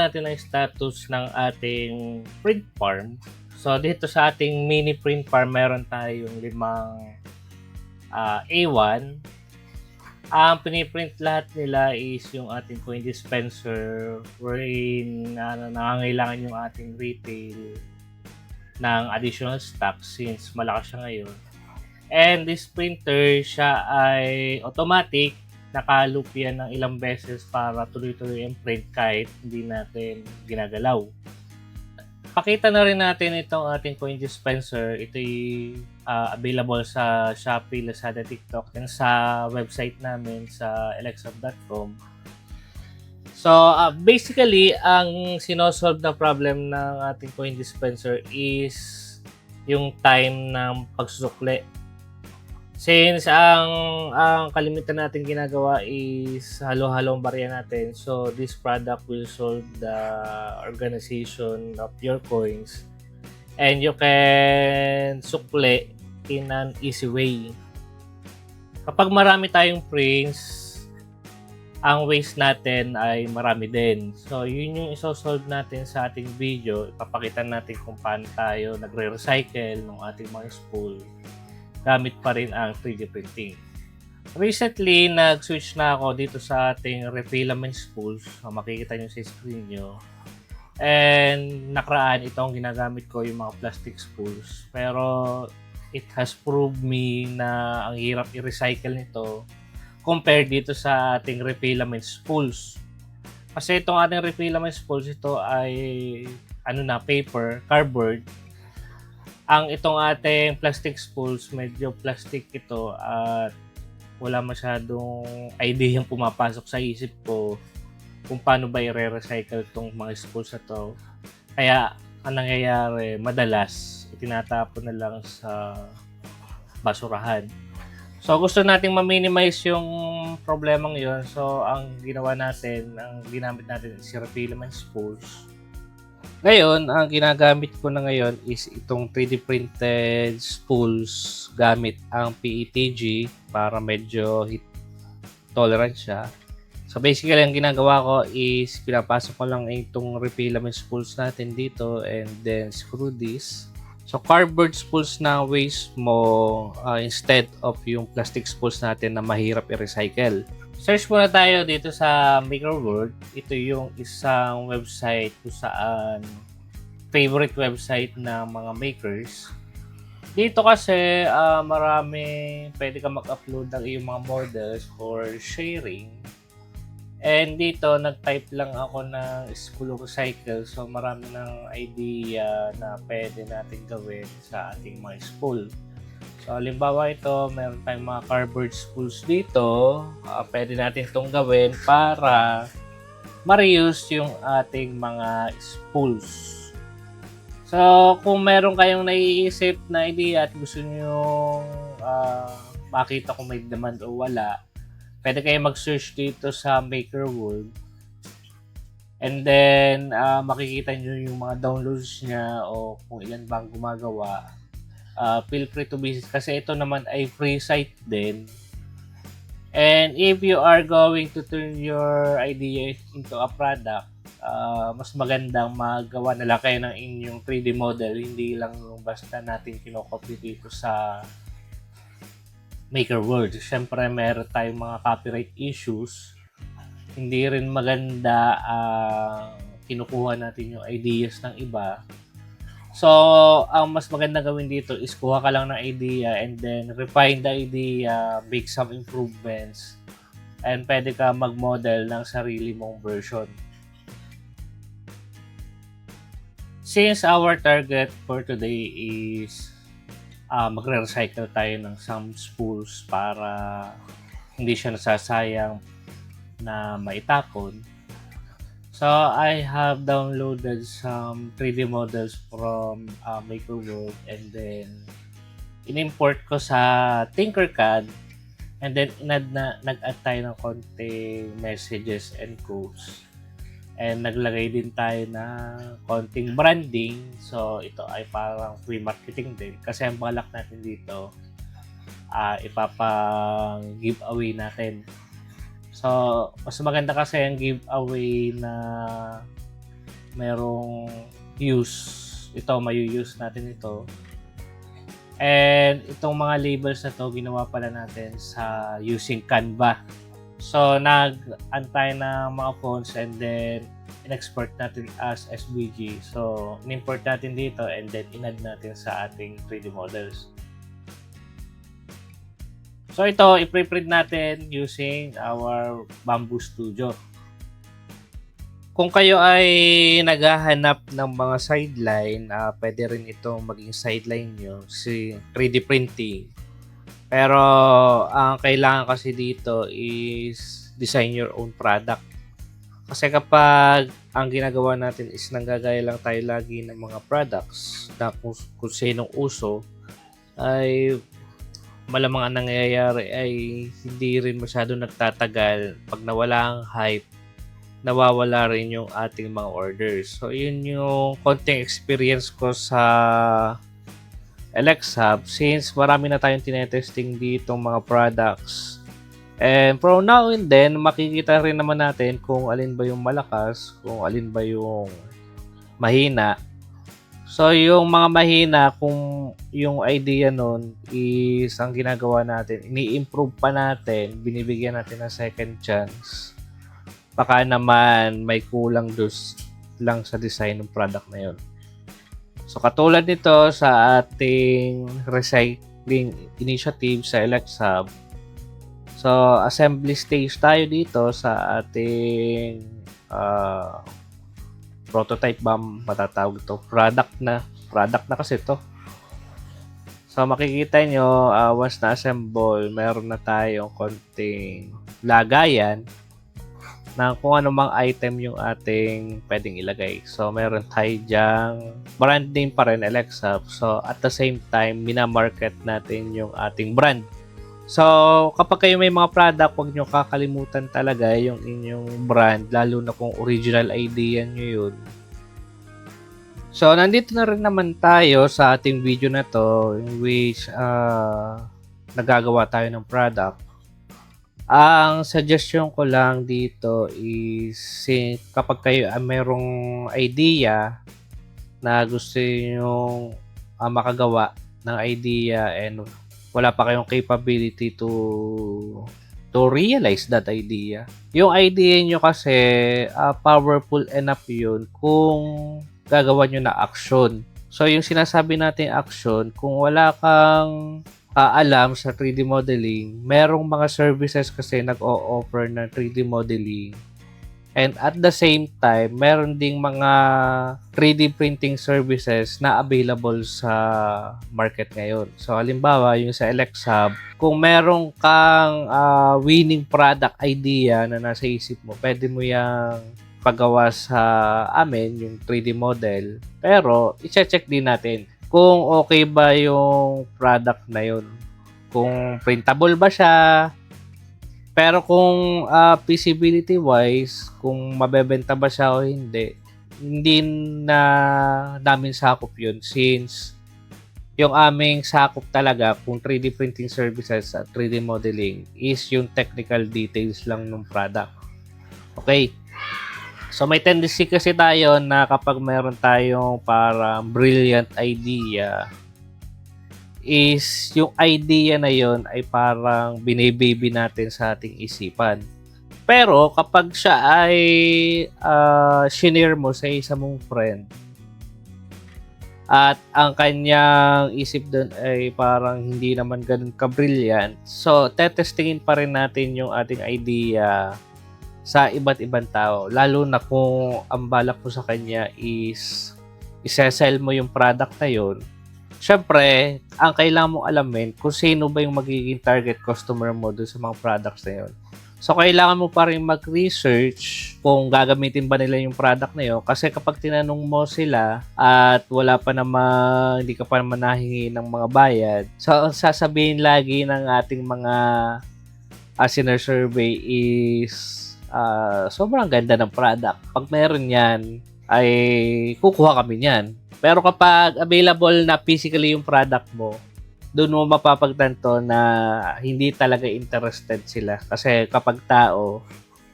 natin ang status ng ating print farm. So dito sa ating mini print farm, meron tayong 5 A1. Ang piniprint lahat nila is yung ating coin dispenser wherein nangangailangan yung ating retail ng additional stock since malakas siya ngayon. And this printer, siya ay automatic. Naka-loop yan ng ilang beses para tuloy-tuloy yung print kahit hindi natin ginagalaw. Pakita na rin natin itong ating coin dispenser. Ito'y available sa Shopee, Lazada, TikTok, and sa website namin sa elexhub.com. So, basically, ang sinosolve na problem ng ating coin dispenser is yung time ng pagsusukli. Since ang kalimitan natin ginagawa is halo-halong barya natin, so this product will solve the organization of your coins and you can sukli in an easy way. Kapag marami tayong prints, ang waste natin ay marami din. So, yun yung isosolve natin sa ating video. Ipapakita natin kung paano tayo nagre-recycle ng ating mga spool gamit pa rin ang 3D printing. Recently, nag-switch na ako dito sa ating refillament spools. So, makikita nyo sa screen nyo. And nakaraan, itong ginagamit ko yung mga plastic spools. Pero it has proved me na ang hirap i-recycle nito compared dito sa ating refillament spools. Kasi itong ating refillament spools, ito ay paper, cardboard. Ang itong ating plastic spools, medyo plastic ito at wala masyadong idea yung pumapasok sa isip ko kung paano ba i-recycle itong mga spools na to. Kaya ang nangyayari, madalas itinatapon na lang sa basurahan. So gusto nating ma-minimize yung problemang yon. So ang ginawa natin, ang ginamit natin is refillament spools. Ngayon, ang ginagamit ko na ngayon is itong 3D printed spools gamit ang PETG para medyo heat tolerant siya. So basically, ang ginagawa ko is pinapasok ko lang itong refillament spools natin dito and then screw this. So cardboard spools na waste mo instead of yung plastic spools natin na mahirap i-recycle. Search muna tayo dito sa MakerWorld. Ito yung isang website kung saan favorite website ng mga makers. Dito kasi marami pwede ka mag-upload ng iyong mga models for sharing. And dito nag-type lang ako ng spool recycle. So marami ng idea na pwede natin gawin sa ating mga spool. So, halimbawa ito, meron tayong mga cardboard spools dito. Pwede natin itong gawin para ma-reuse yung ating mga spools. So, kung meron kayong naiisip na idea at gusto nyo makita kung may demand o wala, pwede kayo mag-search dito sa MakerWorld. And then, makikita nyo yung mga downloads niya o kung ilan bang gumagawa. Feel free to visit kasi ito naman ay free site din. And if you are going to turn your idea into a product, mas magandang magawa na lang kayo ng inyong 3D model, hindi lang basta natin kinokopy dito sa MakerWorld. Siyempre meron tayong mga copyright issues. Hindi rin maganda kinukuha natin yung ideas ng iba. So, ang mas maganda gawin dito is kuha ka lang ng idea and then refine the idea, make some improvements, and pwede ka mag-model ng sarili mong version. Since our target for today is magre-recycle tayo ng some spools para hindi siya nasasayang na maitapon. So, I have downloaded some 3D models from MakerWorld and then in-import ko sa Tinkercad and then nag-add tayo ng konting messages and codes. And naglagay din tayo ng konting branding. So, ito ay parang free marketing din kasi ang balak natin dito ipapang-giveaway natin. So, mas maganda kasi ang giveaway na merong use. Ito, mayu-use natin ito. And itong mga labels na to, ginawa pala natin sa using Canva. So, nag-antay ng mga fonts and then in-export natin as SVG. So, in-import natin dito and then in-add natin sa ating 3D models. So, ito, i-preprint natin using our Bamboo Studio. Kung kayo ay naghahanap ng mga sideline, pwede rin itong maging sideline nyo, si 3D printing. Pero ang kailangan kasi dito is design your own product. Kasi kapag ang ginagawa natin is nanggagaya lang tayo lagi ng mga products na kung sinong uso, ay malamang ang nangyayari ay hindi rin masyado nagtatagal. Pag nawala ang hype, nawawala rin yung ating mga orders. So, yun yung konting experience ko sa LX Hub since marami na tayong tinetesting dito mga products. And from now and then, makikita rin naman natin kung alin ba yung malakas, kung alin ba yung mahina. So, yung mga mahina, kung yung idea nun is ang ginagawa natin, ini-improve pa natin, binibigyan natin ng second chance. Baka naman may kulang lang sa design ng product na yun. So, katulad nito sa ating recycling initiative sa LX Hub. So, assembly stage tayo dito sa ating prototype ba matatawag ito? Product na kasi ito. So, makikita nyo, once na-assemble, meron na tayong konting lagayan na kung anumang item yung ating pwedeng ilagay. So, meron tayo dyang brand name pa rin, LX Hub. So, at the same time, minamarket natin yung ating brand. So, kapag kayo may mga product, huwag nyo kakalimutan talaga yung inyong brand, lalo na kung original idea nyo yun. So, nandito na rin naman tayo sa ating video na to, in which nagagawa tayo ng product. Ang suggestion ko lang dito is kapag kayo merong idea na gusto nyo makagawa ng idea and wala pa kayong capability to realize that idea. Yung idea nyo kasi powerful enough yun kung gagawa nyo na action. So yung sinasabi natin action, kung wala kang alam sa 3D modeling, merong mga services kasi nag-o-offer ng 3D modeling. And at the same time, meron ding mga 3D printing services na available sa market ngayon. So, halimbawa, yung sa LX Hub, kung merong kang winning product idea na nasa isip mo, pwede mo yung pagawa sa amin, yung 3D model. Pero, i-check din natin kung okay ba yung product na yun. Kung printable ba siya. Pero kung feasibility wise, kung mabebenta ba siya o hindi na namin sakop yun since yung aming sakop talaga kung 3D printing services at 3D modeling is yung technical details lang ng product. Okay. So, may tendency kasi tayo na kapag meron tayong parang brilliant idea, is yung idea na yon ay parang binibaby natin sa ating isipan. Pero, kapag siya ay shinare mo sa isa mong friend, at ang kanyang isip doon ay parang hindi naman ganun ka-brilliant, so, tetestingin pa rin natin yung ating idea sa iba't ibang tao. Lalo na kung ang balak mo sa kanya is isesell mo yung product na yun. Siyempre, ang kailangan mong alamin kung sino ba yung magiging target customer mo doon sa mga products na yun. So, kailangan mo pa rin mag-research kung gagamitin ba nila yung product na yun. Kasi kapag tinanong mo sila at wala pa naman, hindi ka pa naman nahingi ng mga bayad, so, sasabihin lagi ng ating mga survey is sobrang ganda ng product. Pag meron yan, ay kukuha kami yan. Pero kapag available na physically yung product mo, doon mo mapapagtanto na hindi talaga interested sila. Kasi kapag tao,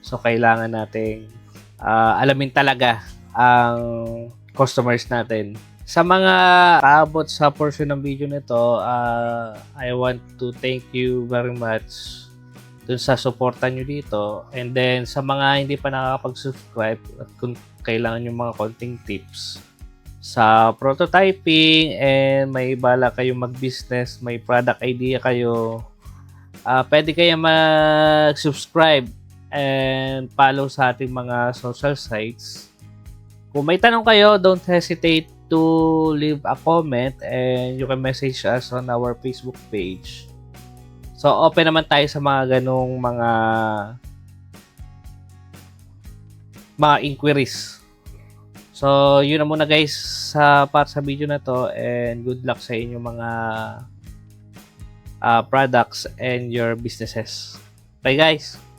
so kailangan nating alamin talaga ang customers natin. Sa mga paabot sa portion ng video nito, I want to thank you very much dun sa suporta nyo dito. And then, sa mga hindi pa nakakapag-subscribe at kung kailangan yung mga konting tips sa prototyping and may bala kayong mag-business, may product idea kayo, pwede kayo mag-subscribe and follow sa ating mga social sites. Kung may tanong kayo, don't hesitate to leave a comment and you can message us on our Facebook page. So, open naman tayo sa mga ganong mga inquiries. So, yun na muna guys para sa video na to and good luck sa inyong mga products and your businesses. Bye guys!